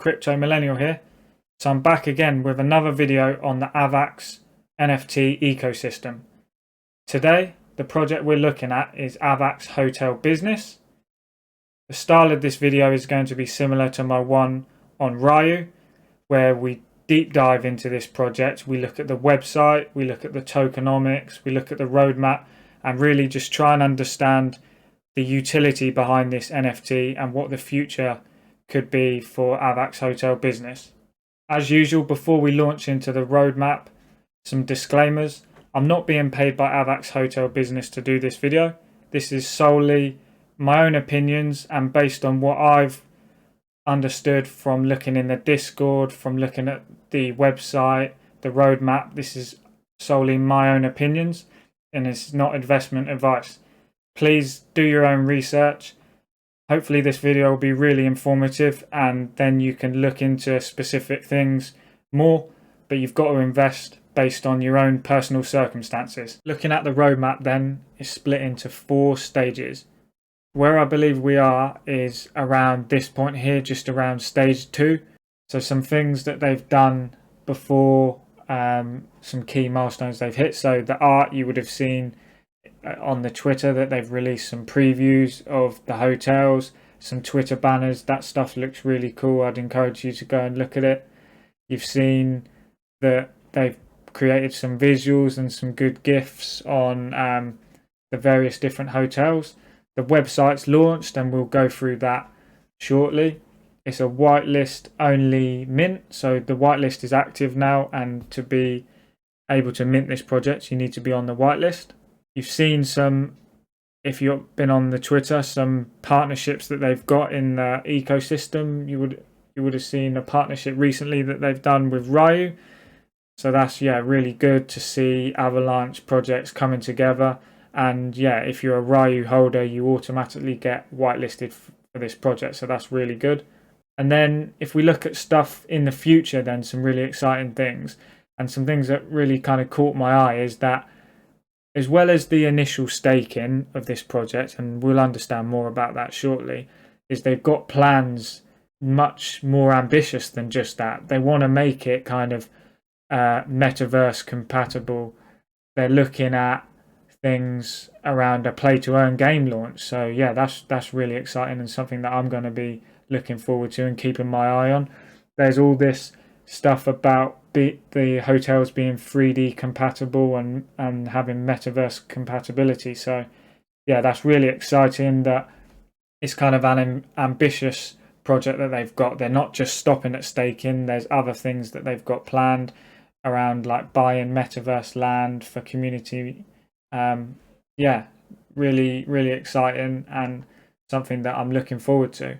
Crypto Millennial here. So I'm back again with another video on the Avax NFT ecosystem. Today, the project we're looking at is Avax Hotel Business. The style of this video is going to be similar to my one on Ryu, where we deep dive into this project. We look at the website, we look at the tokenomics, we look at the roadmap, and really just try and understand the utility behind this NFT and what the future could be for Avax Hotel Business. As usual, before we launch into the roadmap, some disclaimers. I'm not being paid by Avax Hotel Business to do this video. This is solely my own opinions and based on what I've understood from looking in the Discord, from looking at the website, the roadmap. This is solely my own opinions and it's not investment advice. Please do your own research. Hopefully this video will be really informative and then you can look into specific things more, but you've got to invest based on your own personal circumstances. Looking at the roadmap then is split into 4 stages. Where I believe we are is around this point here, just around stage 2. So some things that they've done before, some key milestones they've hit. So the art you would have seen on the Twitter that they've released some previews of the hotels, some Twitter banners. That stuff looks really cool. I'd encourage you to go and look at it. You've seen that they've created some visuals and some good GIFs on the various different hotels. The website's launched and we'll go through that shortly. It's a whitelist only mint, so the whitelist is active now, and to be able to mint this project you need to be on the whitelist. You've seen some, if you've been on the Twitter, some partnerships that they've got in the ecosystem. You would have seen a partnership recently that they've done with Ryu. So that's really good to see Avalanche projects coming together. And if you're a Ryu holder, you automatically get whitelisted for this project. So that's really good. And then if we look at stuff in the future, then some really exciting things and some things that really kind of caught my eye is that, as well as the initial staking of this project, and we'll understand more about that shortly, is they've got plans much more ambitious than just that. They want to make it kind of metaverse compatible. They're looking at things around a play to earn game launch. So that's really exciting and something that I'm going to be looking forward to and keeping my eye on. There's all this stuff about the hotels being 3D compatible and having metaverse compatibility. So that's really exciting. That it's kind of an ambitious project that they've got. They're not just stopping at staking. There's other things that they've got planned around, like buying metaverse land for community. Really, really exciting and something that I'm looking forward to.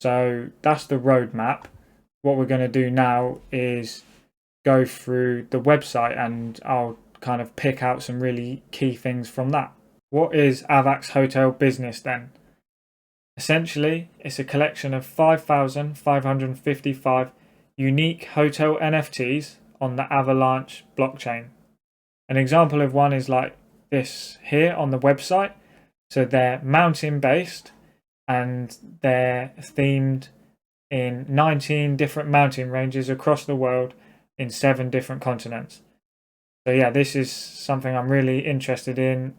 So that's the roadmap. What we're going to do now is go through the website and I'll kind of pick out some really key things from that. What is Avax Hotel Business then? Essentially, it's a collection of 5,555 unique hotel NFTs on the Avalanche blockchain. An example of one is like this here on the website. So they're mountain based and they're themed in 19 different mountain ranges across the world in 7 different continents. So this is something I'm really interested in.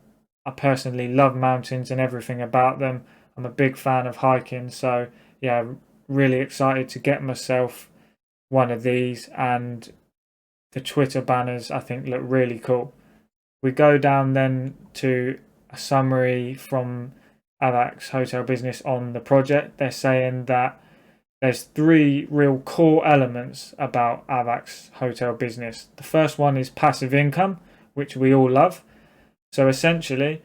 I personally love mountains and everything about them. I'm a big fan of hiking, so really excited to get myself one of these, and the Twitter banners I think look really cool. We go down then to a summary from Avax Hotel Business on the project. They're saying that there's 3 real core elements about Avax Hotel Business. The first one is passive income, which we all love. So essentially,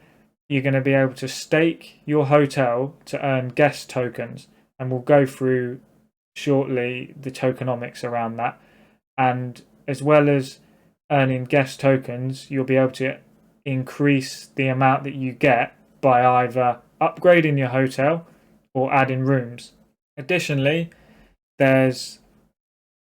you're going to be able to stake your hotel to earn guest tokens. And we'll go through shortly the tokenomics around that. And as well as earning guest tokens, you'll be able to increase the amount that you get by either upgrading your hotel or adding rooms. Additionally, there's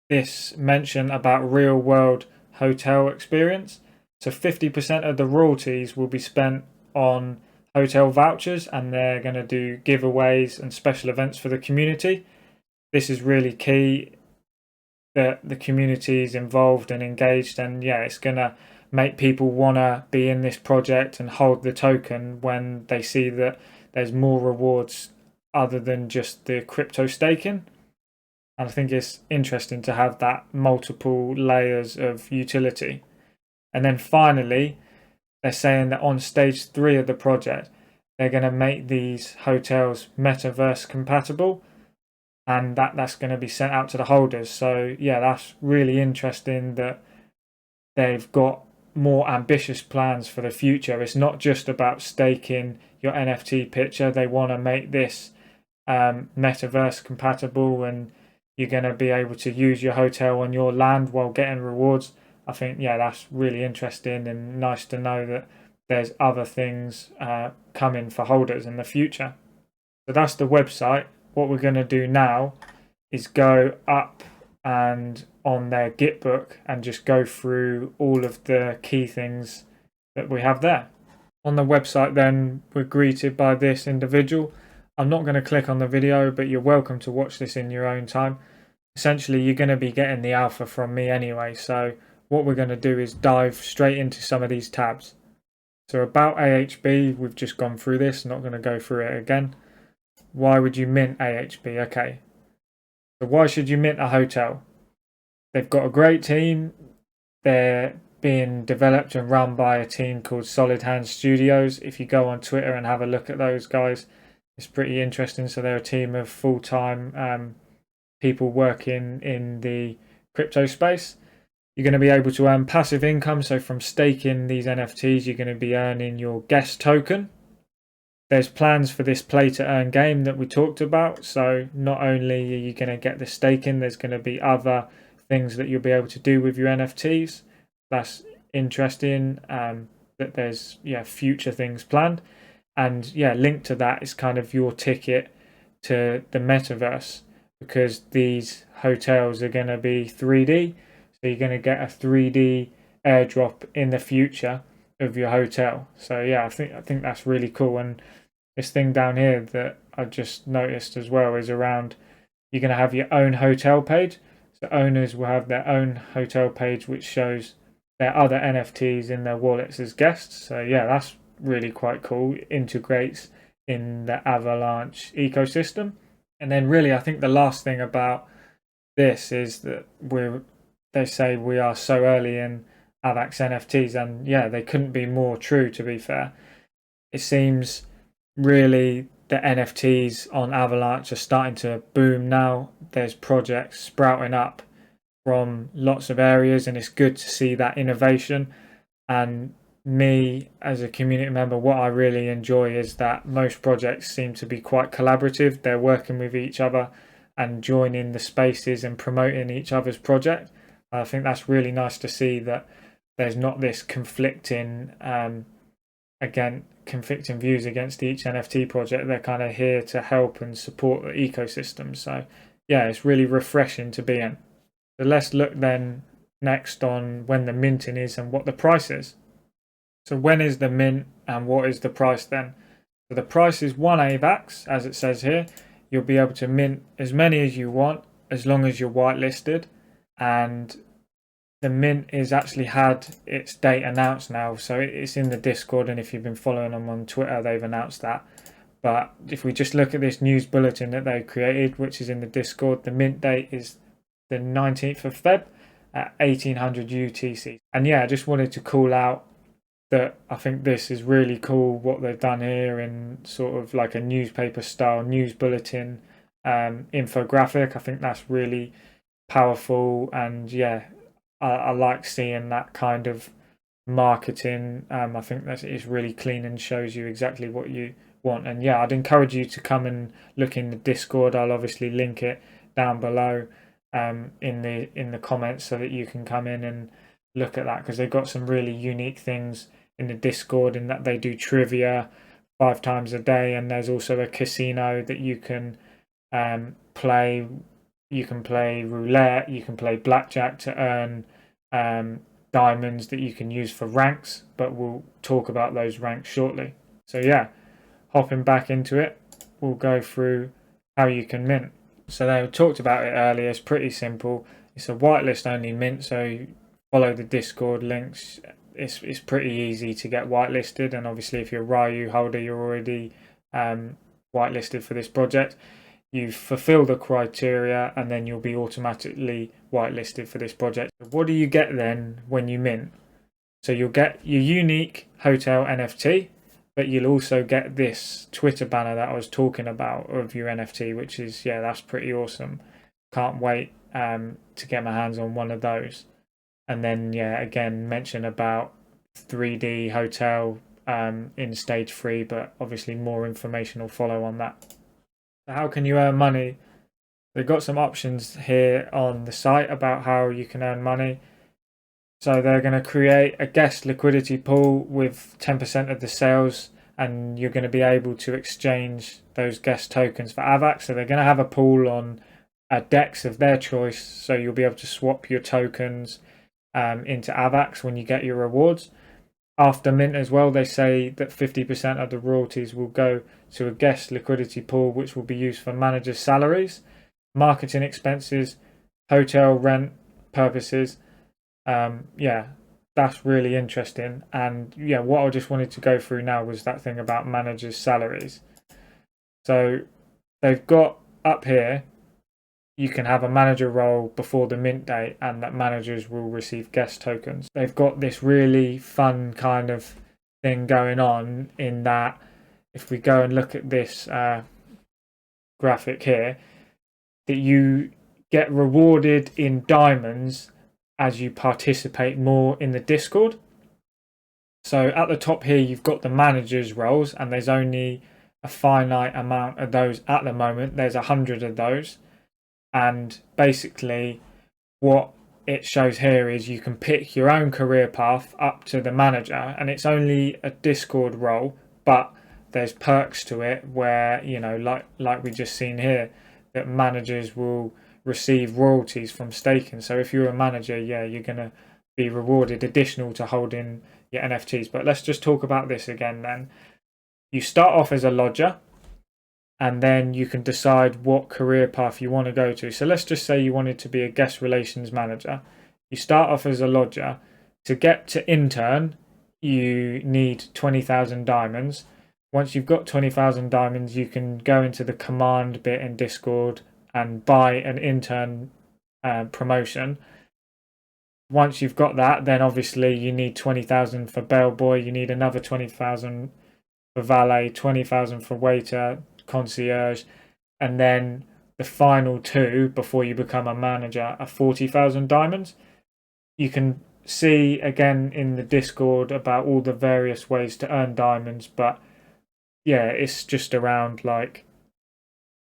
this mention about real world hotel experience. So 50% of the royalties will be spent on hotel vouchers, and they're going to do giveaways and special events for the community. this is really key, that the community is involved and engaged, and yeah, it's gonna make people wanna be in this project and hold the token when they see that there's more rewards other than just the crypto staking. And I think it's interesting to have that multiple layers of utility. And then finally, they're saying that on stage 3 of the project, they're going to make these hotels metaverse compatible, and that's going to be sent out to the holders. So yeah, that's really interesting that they've got more ambitious plans for the future. It's not just about staking your NFT picture. They want to make this metaverse compatible, and you're going to be able to use your hotel on your land while getting rewards. I think, yeah, that's really interesting and nice to know that there's other things coming for holders in the future. So that's the website. What we're going to do now is go up and on their Gitbook and just go through all of the key things that we have there. On the website then, we're greeted by this individual. I'm not going to click on the video, but you're welcome to watch this in your own time. Essentially, you're going to be getting the alpha from me anyway, so what we're going to do is dive straight into some of these tabs. So about AHB, we've just gone through this, not going to go through it again. Why would you mint AHB? Okay, so why should you mint a hotel? They've got a great team. They're being developed and run by a team called Solid Hand Studios. If you go on Twitter and have a look at those guys, it's pretty interesting. So they're a team of full-time people working in the crypto space. You're going to be able to earn passive income. So from staking these NFTs, you're going to be earning your guest token. There's plans for this play to earn game that we talked about. So not only are you going to get the staking, there's going to be other things that you'll be able to do with your NFTs. That's interesting, that there's future things planned. And yeah, linked to that is kind of your ticket to the metaverse, because these hotels are going to be 3D. So you're going to get a 3D airdrop in the future of your hotel. So yeah, I think that's really cool. And this thing down here that I've just noticed as well is around, you're going to have your own hotel page. So owners will have their own hotel page which shows their other NFTs in their wallets as guests. So yeah, that's really quite cool. It integrates in the Avalanche ecosystem. And then really, I think the last thing about this is that they say we are so early in Avax NFTs, and yeah, they couldn't be more true, to be fair. It seems really the NFTs on Avalanche are starting to boom now. There's projects sprouting up from lots of areas, and it's good to see that innovation. And me as a community member, what I really enjoy is that most projects seem to be quite collaborative. They're working with each other and joining the spaces and promoting each other's project. I think that's really nice to see, that there's not this conflicting views against each NFT project. They're kind of here to help and support the ecosystem. So yeah, it's really refreshing to be in. So let's look then next on when the minting is and what the price is. So when is the mint and what is the price then? So the price is 1 AVAX, as it says here. You'll be able to mint as many as you want, as long as you're whitelisted. And the mint is actually had its date announced now. So it's in the Discord, and if you've been following them on Twitter, they've announced that. But if we just look at this news bulletin that they created, which is in the Discord, the mint date is the 19th of Feb at 1800 UTC. And yeah, I just wanted to call out that I think this is really cool what they've done here, in sort of like a newspaper style news bulletin infographic. I think that's really powerful, and yeah, I like seeing that kind of marketing. I think that it's really clean and shows you exactly what you want. And yeah, I'd encourage you to come and look in the Discord. I'll obviously link it down below in the comments, so that you can come in and look at that, because they've got some really unique things in the Discord, in that they do trivia 5 times a day, and there's also a casino that you can play. You can play roulette, you can play blackjack to earn diamonds that you can use for ranks, but we'll talk about those ranks shortly. So yeah, hopping back into it, we'll go through how you can mint. So they talked about it earlier. It's pretty simple. It's a whitelist only mint, so follow the Discord links. It's pretty easy to get whitelisted, and obviously if you're a RARITIES holder, you're already whitelisted for this project. You fulfill the criteria and then you'll be automatically whitelisted for this project. What do you get then when you mint? So you'll get your unique hotel NFT, but you'll also get this Twitter banner that I was talking about of your NFT, which is, yeah, that's pretty awesome. Can't wait to get my hands on one of those. And then, yeah, again, mention about 3D hotel in stage 3, but obviously more information will follow on that. So how can you earn money? They've got some options here on the site about how you can earn money. So they're going to create a guest liquidity pool with 10% of the sales, and you're going to be able to exchange those guest tokens for Avax. So they're going to have a pool on a DEX of their choice, so you'll be able to swap your tokens into Avax when you get your rewards. After mint as well, they say that 50% of the royalties will go to a guest liquidity pool, which will be used for managers' salaries, marketing expenses, hotel rent purposes. Yeah, that's really interesting. And yeah, what I just wanted to go through now was that thing about managers' salaries. So they've got up here, you can have a manager role before the mint date and that managers will receive guest tokens. They've got this really fun kind of thing going on in that if we go and look at this graphic here, that you get rewarded in diamonds as you participate more in the Discord. So at the top here, you've got the managers roles, and there's only a finite amount of those at the moment. There's 100 of those. And basically what it shows here is you can pick your own career path up to the manager, and it's only a Discord role, but there's perks to it where, you know, like we just seen here, that managers will receive royalties from staking. So if you're a manager, yeah, you're going to be rewarded additional to holding your NFTs. But let's just talk about this again then. You start off as a lodger, and then you can decide what career path you want to go to. So let's just say you wanted to be a guest relations manager. You start off as a lodger. To get to intern, you need 20,000 diamonds. Once you've got 20,000 diamonds, you can go into the command bit in Discord and buy an intern promotion. Once you've got that, then obviously you need 20,000 for bellboy. You need another 20,000 for valet, 20,000 for waiter, concierge, and then the final two before you become a manager are 40,000 diamonds. You can see again in the Discord about all the various ways to earn diamonds, but yeah, it's just around like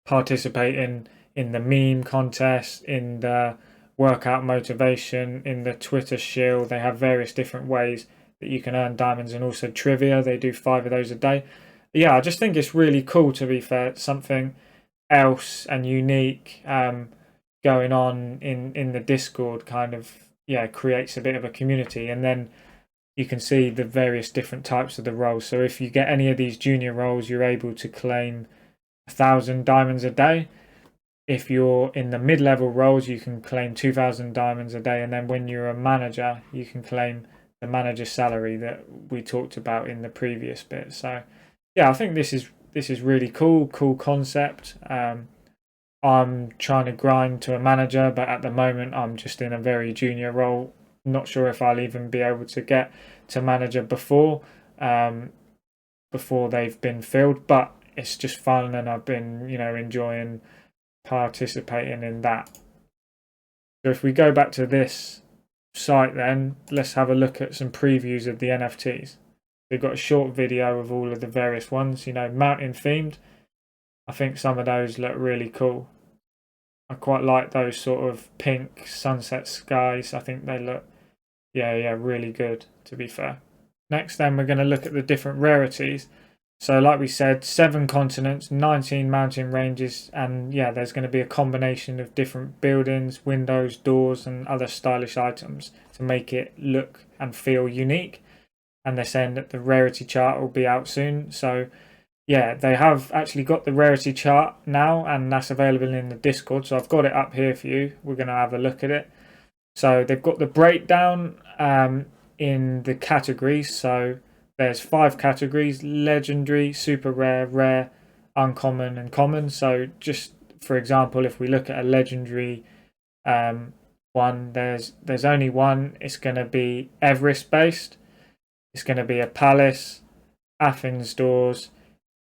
participating in the meme contest, in the workout motivation, in the Twitter shield. They have various different ways that you can earn diamonds, and also trivia. They do 5 of those a day. Yeah, I just think it's really cool, to be fair. Something else and unique going on in the Discord kind of, yeah, creates a bit of a community. And then you can see the various different types of the roles. So if you get any of these junior roles, you're able to claim 1,000 diamonds a day. If you're in the mid-level roles, you can claim 2,000 diamonds a day. And then when you're a manager, you can claim the manager's salary that we talked about in the previous bit. So yeah, I think this is really cool concept. I'm trying to grind to a manager, but at the moment I'm just in a very junior role. Not sure if I'll even be able to get to manager before they've been filled, but it's just fun, and I've been, you know, enjoying participating in that. So if we go back to this site, then let's have a look at some previews of the NFTs. They've got a short video of all of the various ones, you know, mountain themed. I think some of those look really cool. I quite like those sort of pink sunset skies. I think they look, yeah, really good, to be fair. Next then we're going to look at the different rarities. So like we said, 7 continents, 19 mountain ranges, and yeah, there's going to be a combination of different buildings, windows, doors, and other stylish items to make it look and feel unique. And they're saying that the rarity chart will be out soon. So yeah, they have actually got the rarity chart now, and that's available in the Discord. So I've got it up here for you. We're going to have a look at it. So they've got the breakdown in the categories. So there's 5 categories: legendary, super rare, rare, uncommon, and common. So just for example, if we look at a legendary one, there's only one. It's going to be Everest based. It's going to be a palace, Athens doors,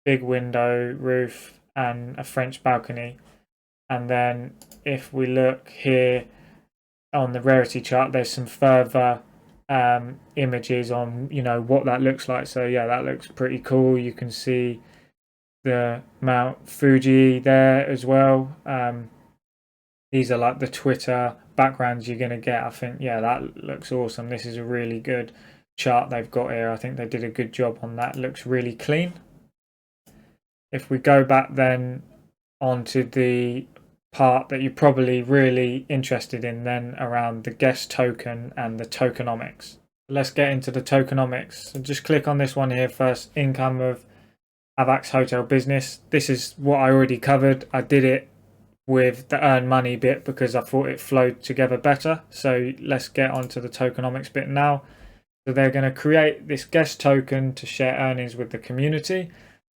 big window roof, and a French balcony. And then if we look here on the rarity chart, there's some further images on what that looks like. So yeah, that looks pretty cool. You can see the Mount Fuji there as well. These are like the Twitter backgrounds you're going to get. I think, yeah, that looks awesome. This is a really good chart they've got here. I think they did a good job on that. It looks really clean. If we go back then onto the part that you're probably really interested in then around the guest token and the tokenomics. Let's get into the tokenomics. So just click on this one here first, income of Avax Hotel Business. This is what I already covered. I did it with the earn money bit because I thought it flowed together better. So let's get onto the tokenomics bit now. So they're going to create this guest token to share earnings with the community.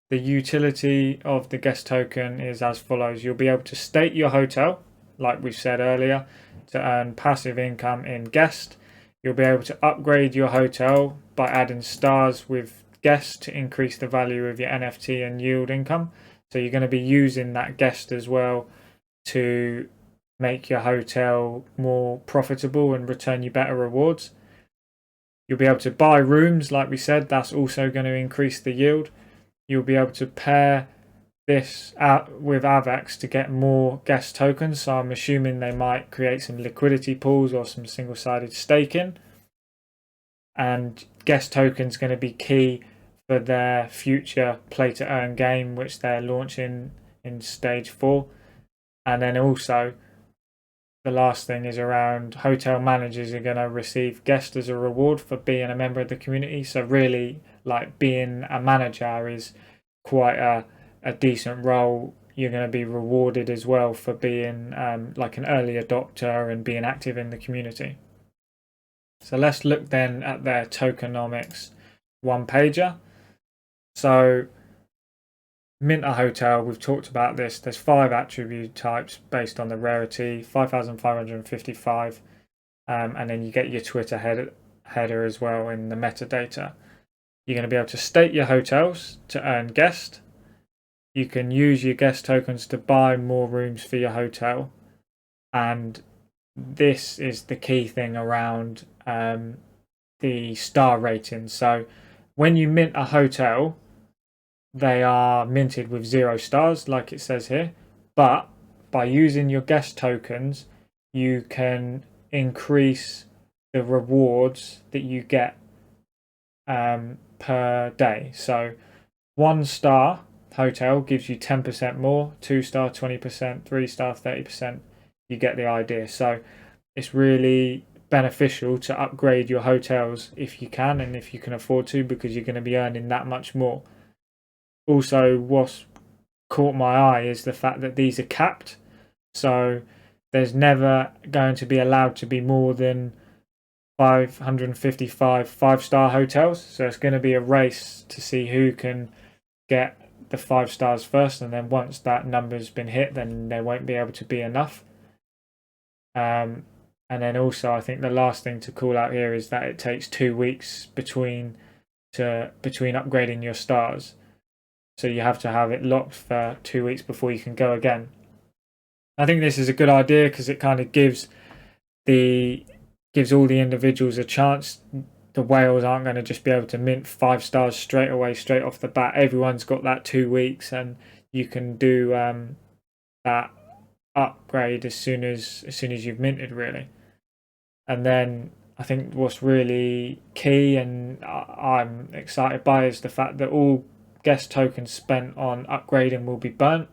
The utility of the guest token is as follows. You'll be able to state your hotel, like we said earlier, to earn passive income in guest. You'll be able to upgrade your hotel by adding stars with guest to increase the value of your NFT and yield income. So you're going to be using that guest as well to make your hotel more profitable and return you better rewards. You'll be able to buy rooms, like we said. That's also going to increase the yield. You'll be able to pair this out with Avax to get more guest tokens. So I'm assuming they might create some liquidity pools or some single-sided staking. And guest tokens going to be key for their future play-to-earn game, which they're launching in stage 4. And then also, the last thing is around hotel managers are going to receive guest as a reward for being a member of the community. So really, like, being a manager is quite a decent role. You're going to be rewarded as well for being like an early adopter and being active in the community. So let's look then at their tokenomics one pager. So mint a hotel, we've talked about this. There's 5 attribute types based on the rarity, 5,555, and then you get your Twitter header as well in the metadata. You're going to be able to state your hotels to earn guest. You can use your guest tokens to buy more rooms for your hotel. And this is the key thing around the star rating. So when you mint a hotel, they are minted with 0 stars, like it says here. But by using your guest tokens, you can increase the rewards that you get per day. So 1-star hotel gives you 10% more, 2-star 20%, 3-star 30%. You get the idea. So it's really beneficial to upgrade your hotels if you can and if you can afford to, because you're going to be earning that much more. Also, what's caught my eye is the fact that these are capped. So there's never going to be allowed to be more than 555 5-star hotels. So it's going to be a race to see who can get the 5 stars first. And then once that number's been hit, then there won't be able to be enough. And then also, I think the last thing to call out here is that it takes 2 weeks between upgrading your stars. So you have to have it locked for 2 weeks before you can go again. I think this is a good idea because it kind of gives all the individuals a chance. The whales aren't going to just be able to mint 5 stars straight away, straight off the bat. Everyone's got that 2 weeks, and you can do that upgrade as soon as you've minted, really. And then I think what's really key and I'm excited by is the fact that all guest tokens spent on upgrading will be burnt.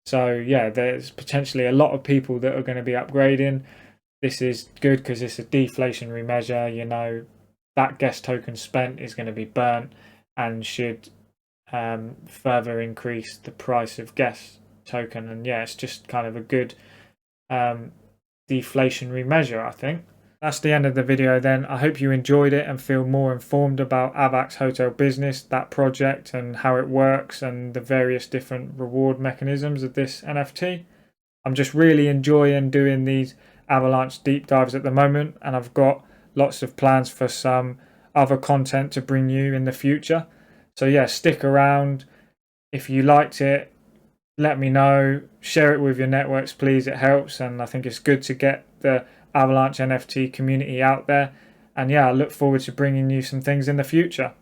So yeah, there's potentially a lot of people that are going to be upgrading. This is good because it's a deflationary measure. That guest token spent is going to be burnt and should further increase the price of gas token. And yeah, it's just kind of a good deflationary measure, I think. That's the end of the video then. I hope you enjoyed it and feel more informed about Avax Hotel Business, that project and how it works and the various different reward mechanisms of this NFT. I'm just really enjoying doing these Avalanche deep dives at the moment, and I've got lots of plans for some other content to bring you in the future. So yeah, stick around. If you liked it, let me know. Share it with your networks, please. It helps, and I think it's good to get the Avalanche NFT community out there. And yeah, I look forward to bringing you some things in the future.